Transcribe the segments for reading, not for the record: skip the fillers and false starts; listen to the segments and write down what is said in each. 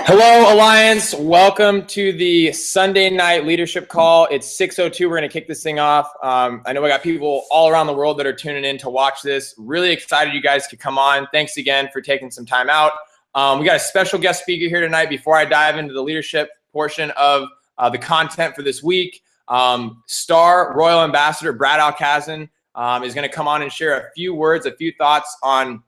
Hello, Alliance. Welcome to the Sunday night leadership call. It's 6:02. We're going to kick this thing off. I know we got people all around the world that are tuning in to watch this. Really excited you guys could come on. Thanks again for taking some time out. We got a special guest speaker here tonight. Before I dive into the leadership portion of the content for this week, Star Royal Ambassador Brad Alcazan is going to come on and share a few words, a few thoughts on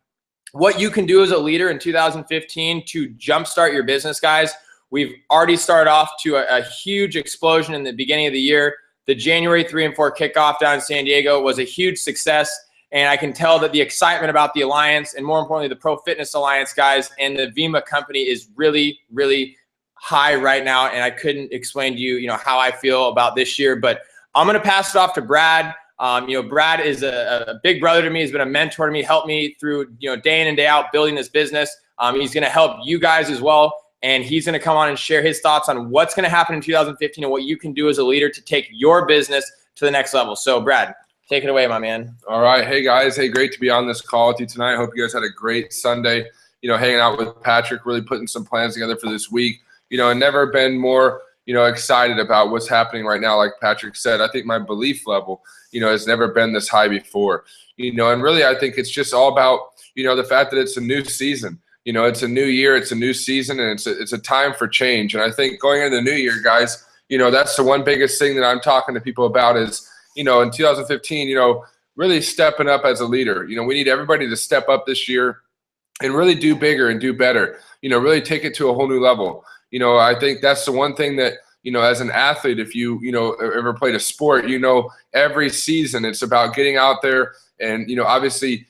what you can do as a leader in 2015 to jumpstart your business, guys. We've already started off to a huge explosion in the beginning of the year. The January 3 and 4 kickoff down in San Diego was a huge success, and I can tell that the excitement about the Alliance, and more importantly, the Pro Fitness Alliance, guys, and the Vima company is really, really high right now, and I couldn't explain to you, how I feel about this year, but I'm going to pass it off to Brad. Brad is a big brother to me. He's been a mentor to me, helped me through, day in and day out building this business. He's going to help you guys as well. And he's going to come on and share his thoughts on what's going to happen in 2015 and what you can do as a leader to take your business to the next level. So Brad, take it away, my man. All right. Hey guys. Hey, great to be on this call with you tonight. I hope you guys had a great Sunday, hanging out with Patrick, really putting some plans together for this week, and never been more, excited about what's happening right now. Like Patrick said, I think my belief level, has never been this high before, and really I think it's just all about, the fact that it's a new season, it's a new year, it's a new season, and it's a time for change. And I think going into the new year, guys, that's the one biggest thing that I'm talking to people about is, in 2015, really stepping up as a leader. We need everybody to step up this year and really do bigger and do better, really take it to a whole new level. I think that's the one thing that, as an athlete, if you, ever played a sport, every season it's about getting out there and, obviously,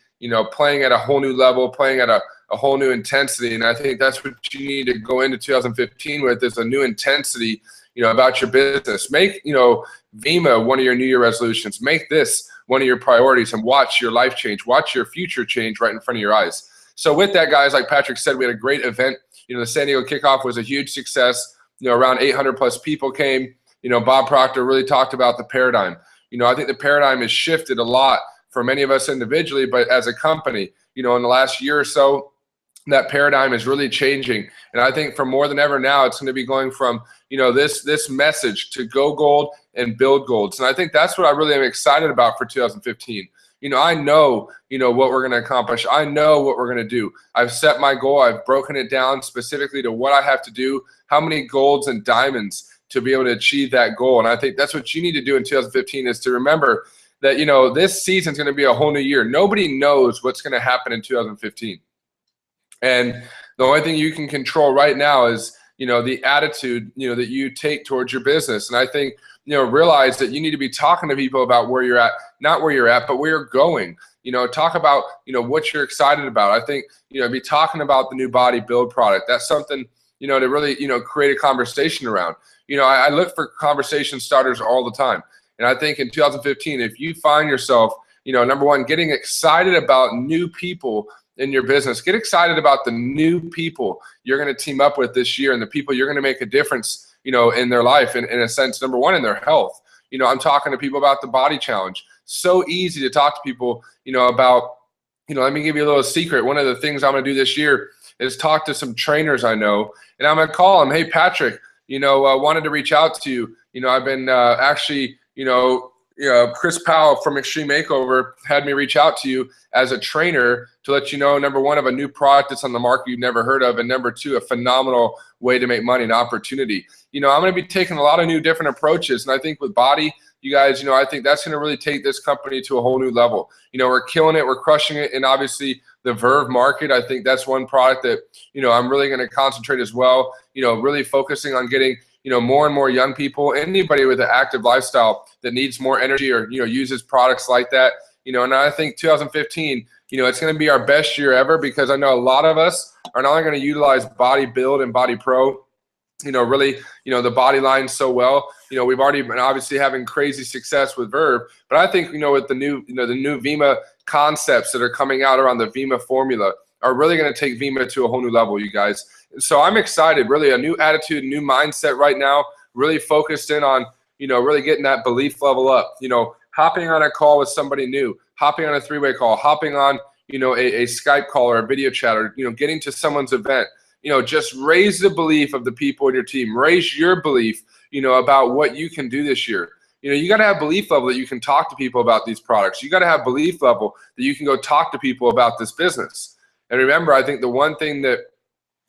playing at a whole new level, playing at a whole new intensity. And I think that's what you need to go into 2015 with, is a new intensity, about your business. Make, Vima one of your New Year resolutions. Make this one of your priorities and watch your life change. Watch your future change right in front of your eyes. So with that, guys, like Patrick said, we had a great event. The San Diego kickoff was a huge success. Around 800 plus people came. Bob Proctor really talked about the paradigm. I think the paradigm has shifted a lot for many of us individually, but as a company, in the last year or so, that paradigm is really changing. And I think for more than ever now, it's going to be going from, this message to go gold and build golds. And I think that's what I really am excited about for 2015. I know, what we're going to accomplish. I know what we're going to do. I've set my goal. I've broken it down specifically to what I have to do, how many golds and diamonds to be able to achieve that goal. And I think that's what you need to do in 2015, is to remember that, this season's going to be a whole new year. Nobody knows what's going to happen in 2015. And the only thing you can control right now is, the attitude, that you take towards your business. And I think, realize that you need to be talking to people about where you're at, not where you're at, but where you're going. Talk about, what you're excited about. I think, be talking about the new body build product. That's something, to really, create a conversation around. I look for conversation starters all the time. And I think in 2015, if you find yourself, number one, getting excited about new people in your business, get excited about the new people you're going to team up with this year and the people you're going to make a difference, in their life, in a sense, number one, in their health. I'm talking to people about the body challenge. So easy to talk to people, about, let me give you a little secret. One of the things I'm going to do this year is talk to some trainers I know, and I'm going to call them, hey, Patrick, wanted to reach out to you. I've been actually, Chris Powell from Extreme Makeover had me reach out to you as a trainer to let you know, number one, of a new product that's on the market you've never heard of, and number two, a phenomenal way to make money, an opportunity. I'm going to be taking a lot of new different approaches, and I think with body, you guys, I think that's going to really take this company to a whole new level. We're killing it, we're crushing it, and obviously the Verve market, I think that's one product that, I'm really going to concentrate as well, really focusing on getting, more and more young people, anybody with an active lifestyle that needs more energy or, uses products like that, and I think 2015, it's going to be our best year ever, because I know a lot of us are not only going to utilize Body Build and Body Pro, really, the body line so well. We've already been obviously having crazy success with Verve, but I think, with the new, the new Vima concepts that are coming out around the Vima formula are really going to take Vima to a whole new level, you guys. So I'm excited, really a new attitude, new mindset right now, really focused in on, really getting that belief level up, hopping on a call with somebody new, hopping on a three-way call, hopping on, a Skype call or a video chat, or, getting to someone's event, just raise the belief of the people in your team. Raise your belief, about what you can do this year. You got to have belief level that you can talk to people about these products. You got to have belief level that you can go talk to people about this business. And remember, I think the one thing that,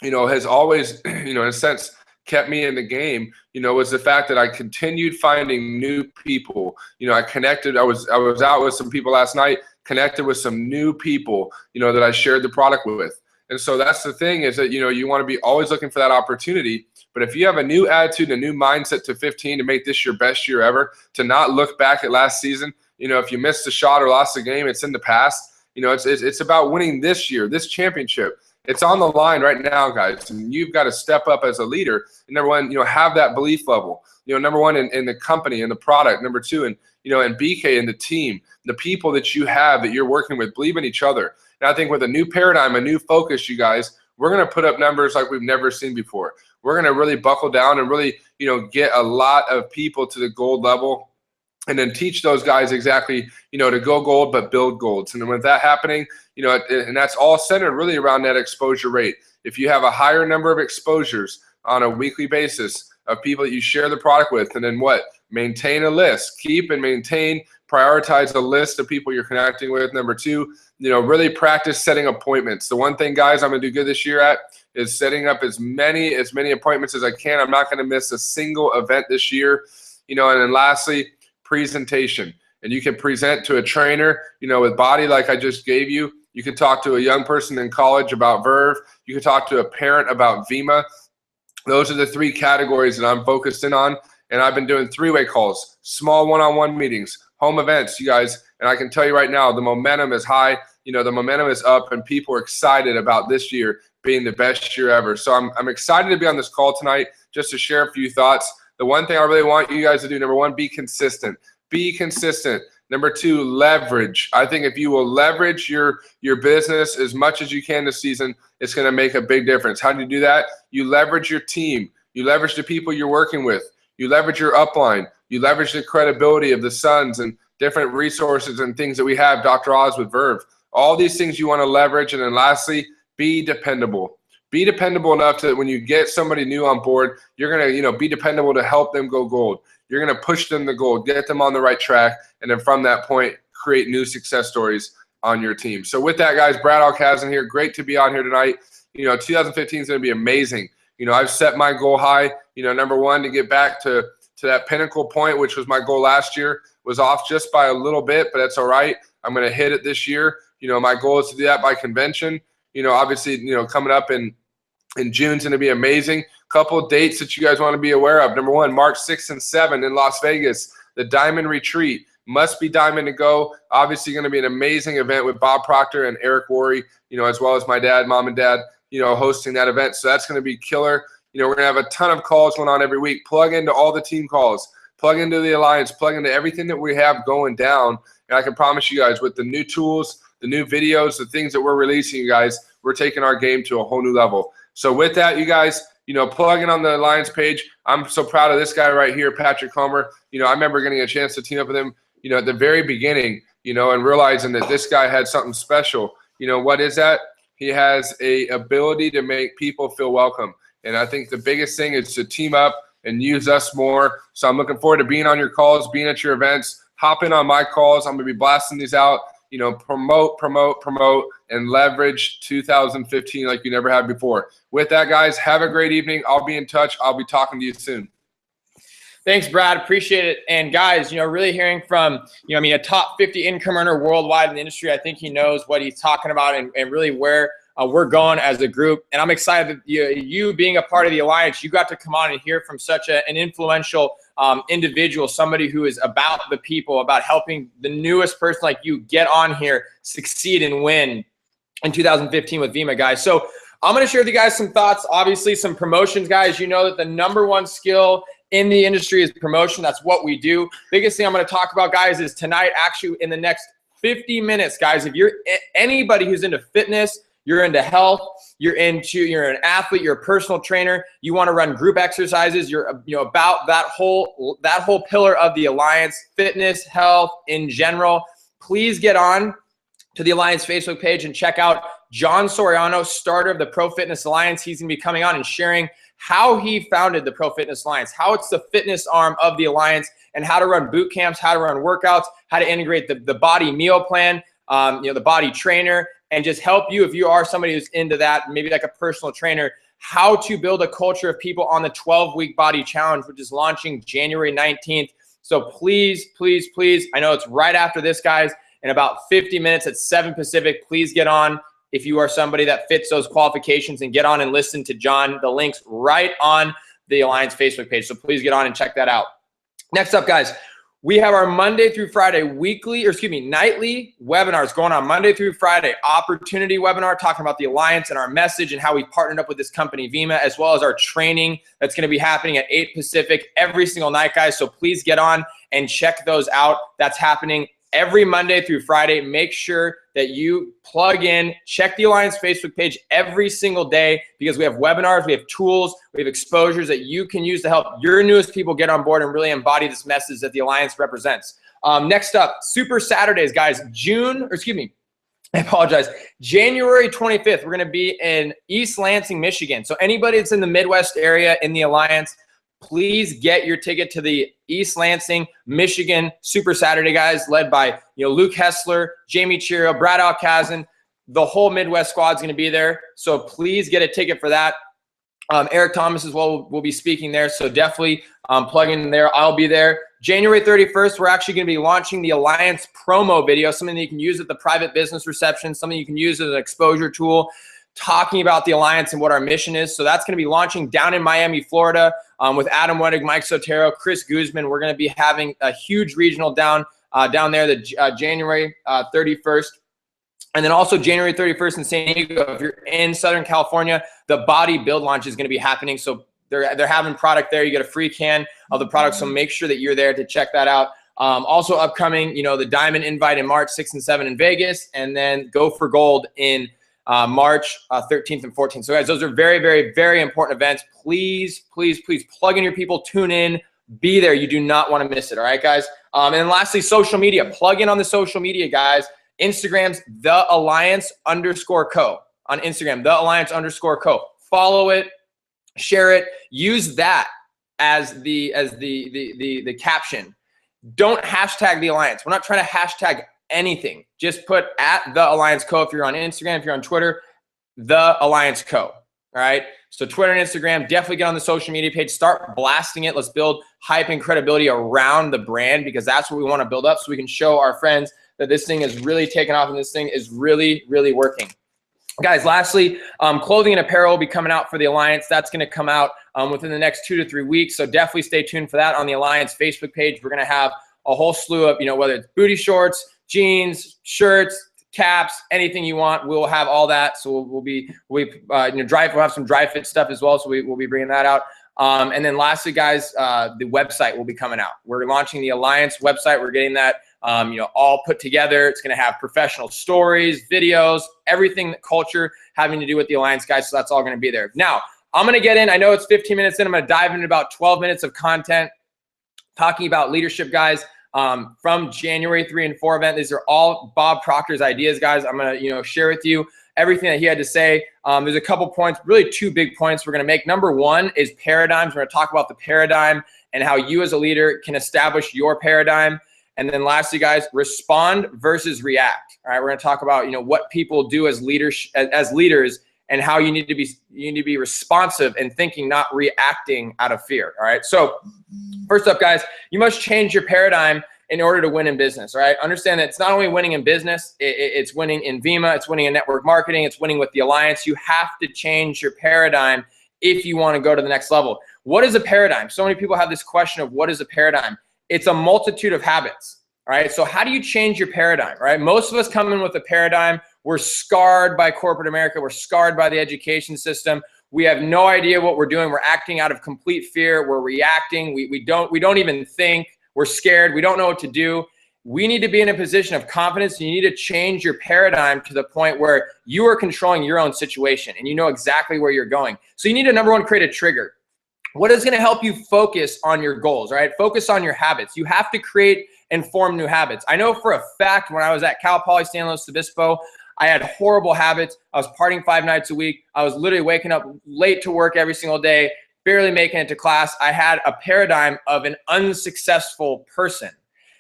has always, in a sense, kept me in the game, was the fact that I continued finding new people. I connected. I was out with some people last night, connected with some new people, that I shared the product with. And so that's the thing, is that, you want to be always looking for that opportunity. But if you have a new attitude, a new mindset to 15 to make this your best year ever, to not look back at last season, if you missed a shot or lost a game, it's in the past. It's about winning this year, this championship. It's on the line right now, guys, and you've got to step up as a leader. And number one, have that belief level. Number one, in the company and the product. Number two, and BK and the team, the people that you have that you're working with, believe in each other. And I think with a new paradigm, a new focus, you guys, we're going to put up numbers like we've never seen before. We're going to really buckle down and really, get a lot of people to the gold level, and then teach those guys exactly, to go gold, but build golds. And with that happening, and that's all centered really around that exposure rate. If you have a higher number of exposures on a weekly basis of people that you share the product with, and then what? Maintain a list. Keep and maintain, prioritize a list of people you're connecting with. Number two, really practice setting appointments. The one thing, guys, I'm going to do good this year at is setting up as many appointments as I can. I'm not going to miss a single event this year. And then lastly, presentation. And you can present to a trainer, with body like I just gave you. You can talk to a young person in college about Verve. You can talk to a parent about Vima. Those are the three categories that I'm focused in on. And I've been doing three-way calls, small one-on-one meetings, home events, you guys. And I can tell you right now, the momentum is high. The momentum is up, and people are excited about this year being the best year ever. So I'm excited to be on this call tonight just to share a few thoughts. The one thing I really want you guys to do, number one, be consistent. Be consistent. Number two, leverage. I think if you will leverage your business as much as you can this season, it's going to make a big difference. How do you do that? You leverage your team. You leverage the people you're working with. You leverage your upline. You leverage the credibility of the Suns and different resources and things that we have, Dr. Oz with Verve. All these things you want to leverage. And then lastly, be dependable. Be dependable enough to when you get somebody new on board, you're going to, be dependable to help them go gold. You're going to push them to gold, get them on the right track, and then from that point, create new success stories on your team. So with that, guys, Brad Alcazan here. Great to be on here tonight. 2015 is going to be amazing. I've set my goal high. Number one, to get back to that pinnacle point, which was my goal last year, was off just by a little bit, but that's all right. I'm going to hit it this year. My goal is to do that by convention. Obviously, coming up in June is going to be amazing. Couple of dates that you guys want to be aware of. Number one, March 6th and 7th in Las Vegas, the Diamond Retreat. Must be Diamond to go. Obviously going to be an amazing event with Bob Proctor and Eric Worre, as well as my dad, mom and dad, hosting that event. So that's going to be killer. We're going to have a ton of calls going on every week. Plug into all the team calls. Plug into the alliance. Plug into everything that we have going down. And I can promise you guys, with the new tools, the new videos, the things that we're releasing, you guys, we're taking our game to a whole new level. So with that, you guys, plug in on the Alliance page. I'm so proud of this guy right here, Patrick Homer. I remember getting a chance to team up with him, at the very beginning, and realizing that this guy had something special. What is that? He has a ability to make people feel welcome. And I think the biggest thing is to team up and use us more. So I'm looking forward to being on your calls, being at your events. Hop in on my calls. I'm going to be blasting these out. Promote, and leverage 2015 like you never had before. With that, guys, have a great evening. I'll be in touch. I'll be talking to you soon. Thanks, Brad. Appreciate it. And guys, really hearing from, a top 50 income earner worldwide in the industry, I think he knows what he's talking about and really where we're going as a group. And I'm excited that you being a part of the Alliance, you got to come on and hear from such an influential individual, somebody who is about the people, about helping the newest person like you get on here, succeed and win in 2015 with Vima, guys. So I'm going to share with you guys some thoughts, obviously some promotions, guys. You know that the number one skill in the industry is promotion. That's what we do. Biggest thing I'm going to talk about, guys, is tonight, actually in the next 50 minutes, guys, if you're anybody who's into fitness, you're into health, you're an athlete, you're a personal trainer, you want to run group exercises, you're about that whole pillar of the Alliance, fitness, health in general, please get on to the Alliance Facebook page and check out John Soriano, starter of the Pro Fitness Alliance. He's going to be coming on and sharing how he founded the Pro Fitness Alliance, how it's the fitness arm of the Alliance, and how to run boot camps, how to run workouts, how to integrate the body meal plan, the body trainer, and just help you if you are somebody who's into that, maybe like a personal trainer, how to build a culture of people on the 12-week body challenge, which is launching January 19th. So please, please, please, I know it's right after this, guys, in about 50 minutes at 7 Pacific, please get on if you are somebody that fits those qualifications and get on and listen to John. The link's right on the Alliance Facebook page. So please get on and check that out. Next up, guys, we have our Monday through Friday nightly webinars going on Monday through Friday. Opportunity webinar talking about the Alliance and our message and how we partnered up with this company, Vima, as well as our training that's going to be happening at 8 Pacific every single night, guys. So please get on and check those out. That's happening every Monday through Friday. Make sure that you plug in, check the Alliance Facebook page every single day, because we have webinars, we have tools, we have exposures that you can use to help your newest people get on board and really embody this message that the Alliance represents. Next up, Super Saturdays, guys. January 25th, we're going to be in East Lansing, Michigan. So anybody that's in the Midwest area in the Alliance, please get your ticket to the East Lansing, Michigan Super Saturday, guys, led by Luke Hessler, Jamie Chiro, Brad Alcazan. The whole Midwest squad's going to be there. So please get a ticket for that. Eric Thomas as well will be speaking there. So definitely plug in there. I'll be there. January 31st, we're actually going to be launching the Alliance promo video, something that you can use at the private business reception, something you can use as an exposure tool, talking about the Alliance and what our mission is. So that's going to be launching down in Miami, Florida, with Adam Wettig, Mike Sotero, Chris Guzman. We're going to be having a huge regional down there, January 31st. And then also January 31st in San Diego, if you're in Southern California, the Body Build Launch is going to be happening. So they're having product there. You get a free can of the product. So make sure that you're there to check that out. Also upcoming, the Diamond Invite in March 6 and 7 in Vegas, and then Go for Gold in March 13th and 14th. So guys, those are very, very, very important events. Please, please, please plug in your people, tune in, be there. You do not want to miss it. All right, guys. And then lastly, social media. Plug in on the social media, guys. Instagram's @thealliance_co on Instagram, @thealliance_co. Follow it, share it, use that as the caption. Don't hashtag the Alliance. We're not trying to hashtag anything. Just put @thealliance_co if you're on Instagram, if you're on Twitter, @thealliance_co. All right. So Twitter and Instagram, definitely get on the social media page, start blasting it. Let's build hype and credibility around the brand, because that's what we want to build up, so we can show our friends that this thing is really taking off and this thing is really, really working. Guys, lastly, clothing and apparel will be coming out for the Alliance. That's going to come out within the next 2 to 3 weeks. So definitely stay tuned for that on the Alliance Facebook page. We're going to have a whole slew of, whether it's booty shorts, jeans, shirts, caps, anything you want. We'll have all that. So we'll have some dry fit stuff as well. So we'll be bringing that out. And then lastly, guys, the website will be coming out. We're launching the Alliance website. We're getting that all put together. It's going to have professional stories, videos, everything, culture having to do with the Alliance, guys. So that's all going to be there. Now, I'm going to get in. I know it's 15 minutes in. I'm going to dive into about 12 minutes of content talking about leadership, guys, from January 3 and 4 event. These are all Bob Proctor's ideas, guys. I'm going to, share with you everything that he had to say. There's a couple points, really 2 big points we're going to make. Number 1 is paradigms. We're going to talk about the paradigm and how you as a leader can establish your paradigm. And then lastly, guys, respond versus react. All right, we're going to talk about what people do as leaders, and how you need to be responsive and thinking, not reacting out of fear. All right. So first up, guys, you must change your paradigm in order to win in business. All right. Understand that it's not only winning in business, it's winning in Vima, it's winning in network marketing, it's winning with the Alliance. You have to change your paradigm if you want to go to the next level. What is a paradigm? So many people have this question of what is a paradigm? It's a multitude of habits. All right. So how do you change your paradigm? Right. Most of us come in with a paradigm. We're scarred by corporate America. We're scarred by the education system. We have no idea what we're doing. We're acting out of complete fear. We're reacting. We don't even think. We're scared. We don't know what to do. We need to be in a position of confidence. You need to change your paradigm to the point where you are controlling your own situation and you know exactly where you're going. So you need to, number 1, create a trigger. What is going to help you focus on your goals, right? Focus on your habits. You have to create and form new habits. I know for a fact when I was at Cal Poly San Luis Obispo, I had horrible habits. I was partying 5 nights a week. I was literally waking up late to work every single day, barely making it to class. I had a paradigm of an unsuccessful person.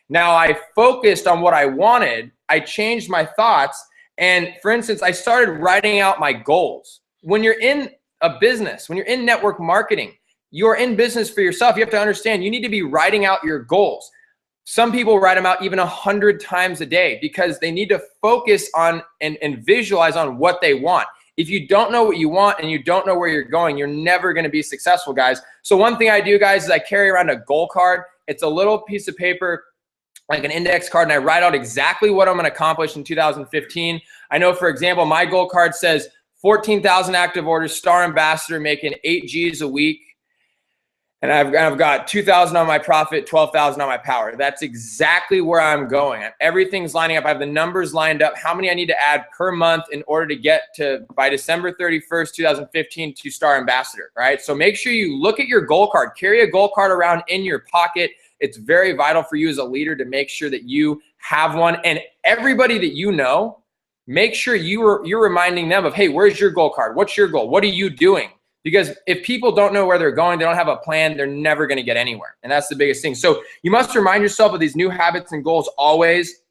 Now I focused on what I wanted. I changed my thoughts. And for instance, I started writing out my goals. When you're in a business, when you're in network marketing, you're in business for yourself. You have to understand you need to be writing out your goals. Some people write them out even 100 times a day because they need to focus on and visualize on what they want. If you don't know what you want and you don't know where you're going, you're never going to be successful, guys. So one thing I do, guys, is I carry around a goal card. It's a little piece of paper, like an index card, and I write out exactly what I'm going to accomplish in 2015. I know, for example, my goal card says 14,000 active orders, star ambassador, making 8 G's a week. And I've got 2,000 on my profit, 12,000 on my power. That's exactly where I'm going. Everything's lining up. I have the numbers lined up, how many I need to add per month in order to get to, by December 31st, 2015, to star ambassador, right? So make sure you look at your goal card. Carry a goal card around in your pocket. It's very vital for you as a leader to make sure that you have one. And everybody that you know, make sure you're reminding them of, hey, where's your goal card? What's your goal? What are you doing? Because if people don't know where they're going, they don't have a plan, they're never going to get anywhere. And that's the biggest thing. So you must remind yourself of these new habits and goals always.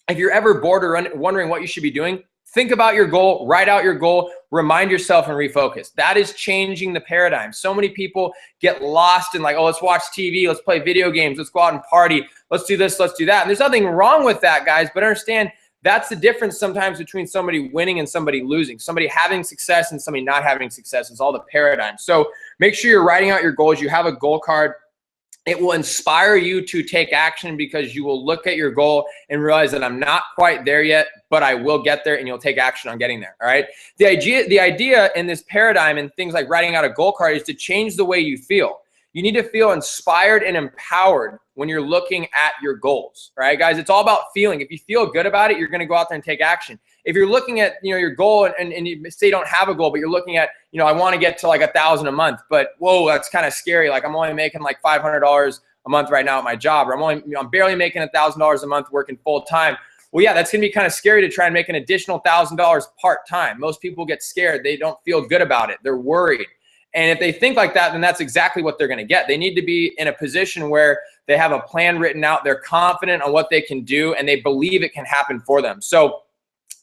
If you're ever bored or wondering what you should be doing, think about your goal, write out your goal, remind yourself, and refocus. That is changing the paradigm. So many people get lost in like, oh, let's watch TV, let's play video games, let's go out and party, let's do this, let's do that. And there's nothing wrong with that, guys, but understand that's the difference sometimes between somebody winning and somebody losing. Somebody having success and somebody not having success is all the paradigm. So make sure you're writing out your goals. You have a goal card. It will inspire you to take action because you will look at your goal and realize that I'm not quite there yet, but I will get there, and you'll take action on getting there, all right? The idea in this paradigm and things like writing out a goal card is to change the way you feel. You need to feel inspired and empowered when you're looking at your goals, right, guys? It's all about feeling. If you feel good about it, you're going to go out there and take action. If you're looking at, your goal and you say you don't have a goal, but you're looking at, I want to get to like 1,000 a month, but whoa, that's kind of scary. Like I'm only making like $500 a month right now at my job, or I'm barely making $1,000 a month working full time. Well, yeah, that's going to be kind of scary to try and make an additional $1,000 part time. Most people get scared. They don't feel good about it. They're worried. And if they think like that, then that's exactly what they're going to get. They need to be in a position where they have a plan written out. They're confident on what they can do, and they believe it can happen for them. So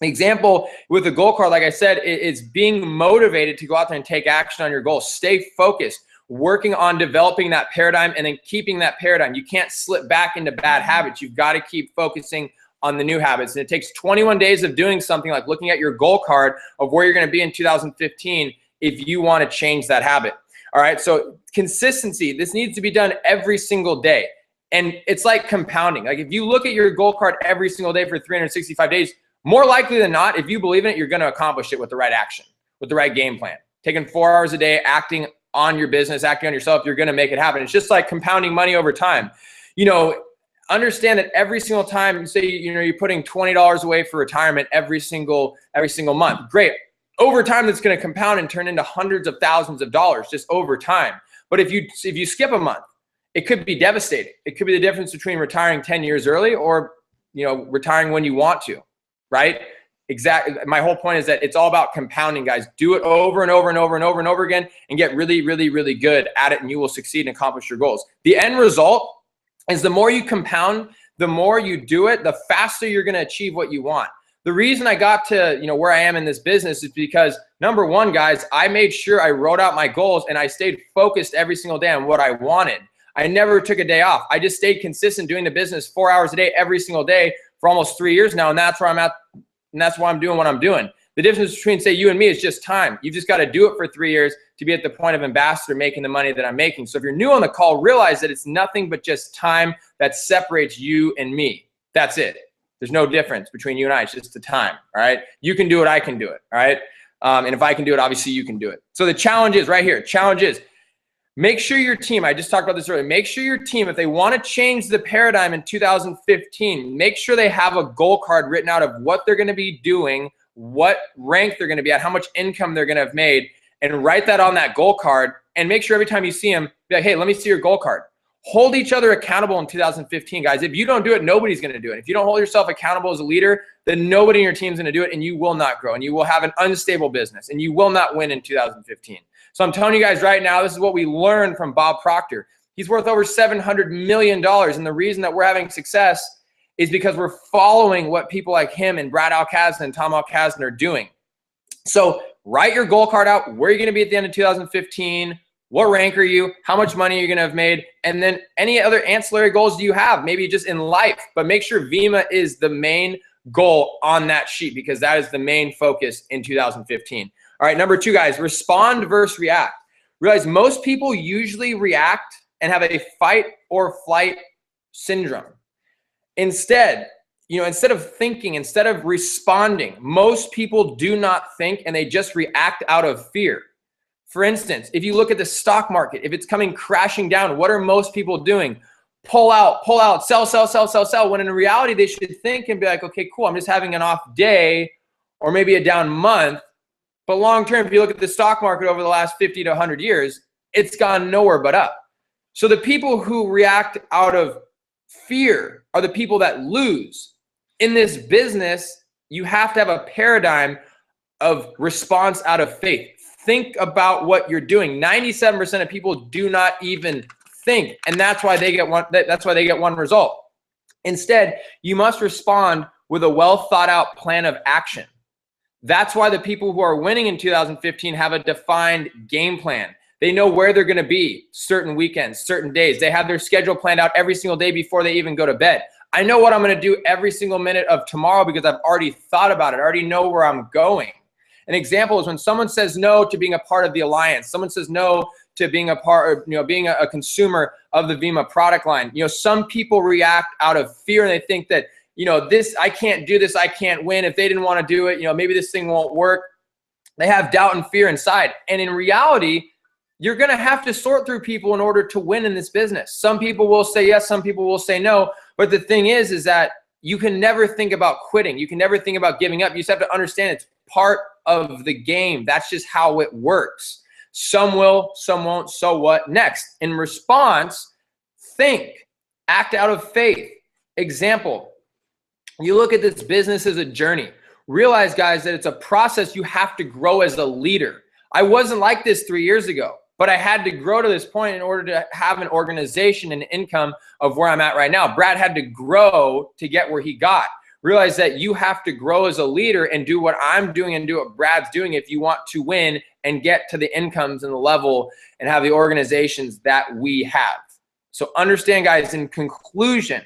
the example with the goal card, like I said, is being motivated to go out there and take action on your goals. Stay focused, working on developing that paradigm and then keeping that paradigm. You can't slip back into bad habits. You've got to keep focusing on the new habits. And it takes 21 days of doing something like looking at your goal card of where you're going to be in 2015 if you want to change that habit. All right, so consistency, this needs to be done every single day. And it's like compounding. Like if you look at your goal card every single day for 365 days, more likely than not, if you believe in it, you're going to accomplish it with the right action, with the right game plan. Taking 4 hours a day, acting on your business, acting on yourself, you're going to make it happen. It's just like compounding money over time. Understand that every single time, say, you're putting $20 away for retirement every single month. Great. Over time, that's going to compound and turn into hundreds of thousands of dollars just over time. But if you skip a month, it could be devastating. It could be the difference between retiring 10 years early or retiring when you want to, right? Exactly. My whole point is that it's all about compounding, guys. Do it over and over and over and over and over again and get really, really, really good at it, and you will succeed and accomplish your goals. The end result is the more you compound, the more you do it, the faster you're going to achieve what you want. The reason I got to, where I am in this business is because, number one, guys, I made sure I wrote out my goals and I stayed focused every single day on what I wanted. I never took a day off. I just stayed consistent doing the business 4 hours a day, every single day for almost 3 years now. And that's where I'm at. And that's why I'm doing what I'm doing. The difference between, say, you and me is just time. You've just got to do it for 3 years to be at the point of ambassador making the money that I'm making. So if you're new on the call, realize that it's nothing but just time that separates you and me. That's it. There's no difference between you and I. It's just the time, all right? You can do it, I can do it, all right? And if I can do it, obviously you can do it. So the challenge is right here. Challenge is make sure your team, I just talked about this earlier, make sure your team, if they want to change the paradigm in 2015, make sure they have a goal card written out of what they're going to be doing, what rank they're going to be at, how much income they're going to have made, and write that on that goal card, and make sure every time you see them, be like, hey, let me see your goal card. Hold each other accountable in 2015, guys. If you don't do it, nobody's going to do it. If you don't hold yourself accountable as a leader, then nobody in your team is going to do it, and you will not grow, and you will have an unstable business, and you will not win in 2015. So I'm telling you guys right now, this is what we learned from Bob Proctor. He's worth over $700 million, and the reason that we're having success is because we're following what people like him and Brad Alcazan and Tom Alcazan are doing. So write your goal card out. Where are you going to be at the end of 2015? What rank are you? How much money are you going to have made? And then any other ancillary goals do you have? Maybe just in life, but make sure Vima is the main goal on that sheet, because that is the main focus in 2015. All right, number 2, guys, respond versus react. Realize most people usually react and have a fight or flight syndrome. Instead of thinking, instead of responding, most people do not think, and they just react out of fear. For instance, if you look at the stock market, if it's coming crashing down, what are most people doing? Pull out, sell, sell, sell, sell, sell. When in reality, they should think and be like, okay, cool, I'm just having an off day or maybe a down month. But long term, if you look at the stock market over the last 50 to 100 years, it's gone nowhere but up. So the people who react out of fear are the people that lose. In this business, you have to have a paradigm of response out of faith. Think about what you're doing. 97% of people do not even think, and that's why they get one result. Instead, you must respond with a well thought out plan of action. That's why the people who are winning in 2015 have a defined game plan. They know where they're going to be certain weekends, certain days. They have their schedule planned out every single day before they even go to bed. I know what I'm going to do every single minute of tomorrow because I've already thought about it. I already know where I'm going. An example is when someone says no to being a part of the alliance. Someone says no to being a part of, being a consumer of the Vima product line. Some people react out of fear, and they think that, this, I can't do this, I can't win. If they didn't want to do it, maybe this thing won't work. They have doubt and fear inside. And in reality, you're going to have to sort through people in order to win in this business. Some people will say yes, some people will say no. But the thing is that you can never think about quitting. You can never think about giving up. You just have to understand it's part of the game. That's just how it works. Some will, some won't. So what? Next, in response, think, act out of faith. Example, you look at this business as a journey. Realize, guys, that it's a process. You have to grow as a leader. I wasn't like this 3 years ago, but I had to grow to this point in order to have an organization and income of where I'm at right now. Brad had to grow to get where he got. Realize that you have to grow as a leader and do what I'm doing and do what Brad's doing if you want to win and get to the incomes and the level and have the organizations that we have. So understand, guys, in conclusion,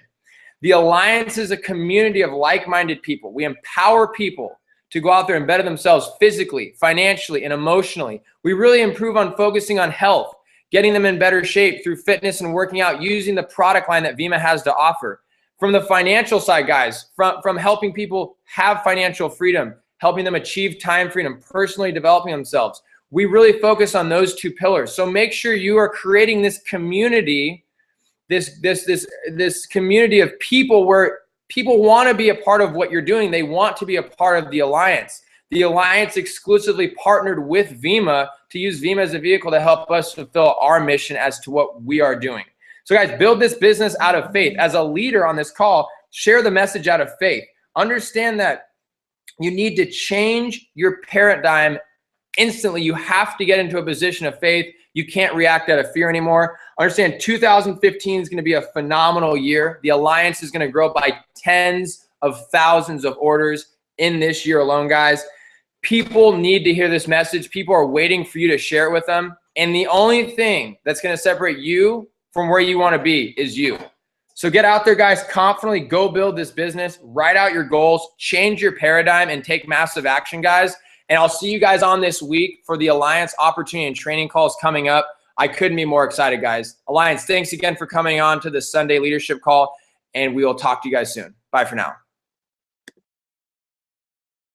the Alliance is a community of like-minded people. We empower people to go out there and better themselves physically, financially, and emotionally. We really improve on focusing on health, getting them in better shape through fitness and working out, using the product line that Vima has to offer. From the financial side, guys, from helping people have financial freedom, helping them achieve time freedom, personally developing themselves. We really focus on those 2 pillars. So make sure you are creating this community, this community of people where people want to be a part of what you're doing. They want to be a part of the Alliance. The Alliance exclusively partnered with Vima to use Vima as a vehicle to help us fulfill our mission as to what we are doing. So guys, build this business out of faith. As a leader on this call, share the message out of faith. Understand that you need to change your paradigm instantly. You have to get into a position of faith. You can't react out of fear anymore. Understand 2015 is going to be a phenomenal year. The Alliance is going to grow by tens of thousands of orders in this year alone, guys. People need to hear this message. People are waiting for you to share it with them. And the only thing that's going to separate you from where you want to be is you. So get out there, guys, confidently go build this business, write out your goals, change your paradigm, and take massive action, guys. And I'll see you guys on this week for the Alliance opportunity and training calls coming up. I couldn't be more excited, guys. Alliance, thanks again for coming on to the Sunday leadership call, and we will talk to you guys soon. Bye for now.